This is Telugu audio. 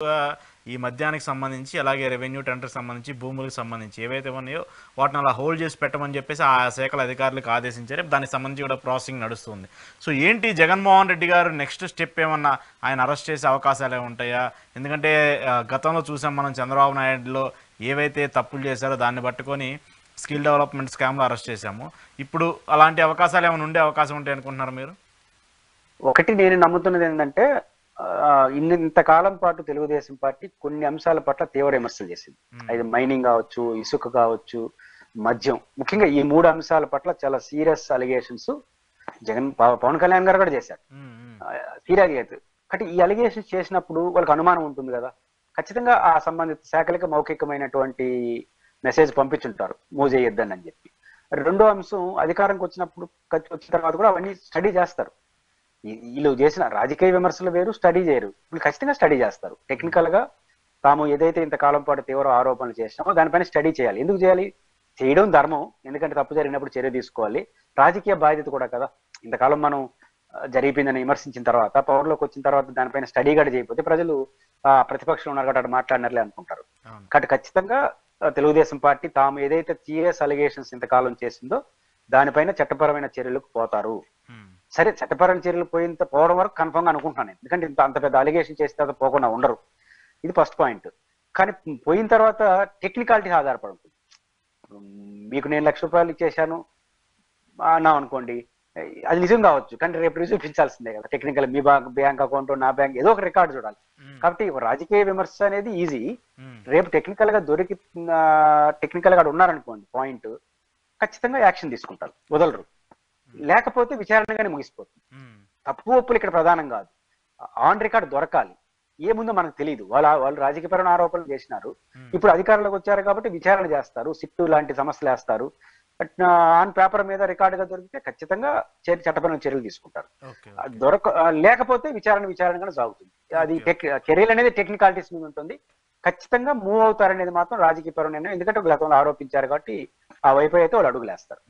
ఈ మద్యానికి సంబంధించి అలాగే రెవెన్యూ టెండర్కి సంబంధించి భూములకు సంబంధించి ఏవైతే ఉన్నాయో వాటిని అలా హోల్డ్ చేసి పెట్టమని చెప్పేసి ఆ శాఖల అధికారులకు ఆదేశించారు. దానికి సంబంధించి కూడా ప్రాసెసింగ్ నడుస్తుంది. సో ఏంటి జగన్మోహన్ రెడ్డి గారు నెక్స్ట్ స్టెప్ ఏమన్నా ఆయన అరెస్ట్ చేసే అవకాశాలు ఉంటాయా? ఎందుకంటే గతంలో చూసాం మనం చంద్రబాబు నాయుడులో ఏవైతే తప్పులు చేశారో దాన్ని పట్టుకొని స్కిల్ డెవలప్మెంట్ స్కామ్లో అరెస్ట్ చేశాము. ఇప్పుడు అలాంటి అవకాశాలు ఏమైనా ఉండే అవకాశం ఉంటాయి అనుకుంటున్నారు మీరు? ఒకటి నేను నమ్ముతున్నది ఏంటంటే ఇంతకాలం పాటు తెలుగుదేశం పార్టీ కొన్ని అంశాల పట్ల తీవ్ర విమర్శలు చేసింది. అది మైనింగ్ కావచ్చు, ఇసుక కావచ్చు, మద్యం, ముఖ్యంగా ఈ 3 అంశాల పట్ల చాలా సీరియస్ అలిగేషన్స్ పవన్ కళ్యాణ్ గారు కూడా చేశారు. సీరియస్ కాబట్టి ఈ అలిగేషన్స్ చేసినప్పుడు వాళ్ళకి అనుమానం ఉంటుంది కదా, ఖచ్చితంగా ఆ సంబంధిత శాఖలకు మౌఖికమైనటువంటి మెసేజ్ పంపించుంటారు మూవ్ చేయొద్దని అని చెప్పి. రెండో అంశం, అధికారంకి వచ్చిన తర్వాత కూడా అవన్నీ స్టడీ చేస్తారు. వీళ్ళు చేసిన రాజకీయ విమర్శలు వేరు, స్టడీ చేయరు. వీళ్ళు ఖచ్చితంగా స్టడీ చేస్తారు. టెక్నికల్ గా తాము ఏదైతే ఇంతకాలం పాటు తీవ్ర ఆరోపణలు చేసినామో దానిపైన స్టడీ చేయాలి. ఎందుకు చేయాలి? చేయడం ధర్మం, ఎందుకంటే తప్పు జరిగినప్పుడు చర్య తీసుకోవాలి. రాజకీయ బాధ్యత కూడా కదా. ఇంతకాలం మనం జరిగిపోయిందని విమర్శించిన తర్వాత, పవర్లోకి వచ్చిన తర్వాత దానిపైన స్టడీ కూడా చేయకపోతే ప్రజలు ప్రతిపక్షం ఉన్నారు కాబట్టి మాట్లాడినట్లే అనుకుంటారు. కాబట్టి ఖచ్చితంగా తెలుగుదేశం పార్టీ తాము ఏదైతే సీరియస్ అలిగేషన్స్ ఇంతకాలం చేసిందో దానిపైన చట్టపరమైన చర్యలకు పోతారు. సరే, చట్టపరమైన చర్యలు పోవడం వరకు కన్ఫర్మ్ గా అనుకుంటున్నాను, ఎందుకంటే అంత పెద్ద అలిగేషన్ చేసిన తర్వాత పోకుండా ఉండరు. ఇది ఫస్ట్ పాయింట్. కానీ పోయిన తర్వాత టెక్నికాలిటీ ఆధారపడి ఉంటుంది. మీకు నేను ₹1,00,000 ఇచ్చేసాను అన్నాం అనుకోండి, అది నిజం కావచ్చు, కానీ రేపు రుజువు చూపించాల్సిందే కదా. టెక్నికల్ మీ బ్యాంక్ అకౌంట్, నా బ్యాంక్, ఏదో ఒక రికార్డు చూడాలి. కాబట్టి రాజకీయ విమర్శ అనేది ఈజీ. రేపు టెక్నికల్ గా ఉన్నారనుకోండి పాయింట్, ఖచ్చితంగా యాక్షన్ తీసుకుంటారు, వదలరు. లేకపోతే విచారణగానే ముగిసిపోతుంది. తప్పు ఒప్పులు ఇక్కడ ప్రధానం కాదు, ఆన్ రికార్డ్ దొరకాలి. ఏముందో మనకు తెలియదు. వాళ్ళు రాజకీయపరమైన ఆరోపణలు చేసినారు, ఇప్పుడు అధికారంలోకి వచ్చారు కాబట్టి విచారణ చేస్తారు, సిట్టు లాంటి సమస్యలు వేస్తారు. ఆన్ పేపర్ మీద రికార్డుగా దొరికితే ఖచ్చితంగా చట్టపరమైన చర్యలు తీసుకుంటారు. లేకపోతే విచారణగానే సాగుతుంది. అది చర్యలు అనేది టెక్నికాలిటీస్ మీద ఉంటుంది. ఖచ్చితంగా మూవ్ అవుతారనేది మాత్రం రాజకీయపరమైన, ఎందుకంటే గతంలో ఆరోపించారు కాబట్టి ఆ వైపు అయితే వాళ్ళు అడుగులేస్తారు.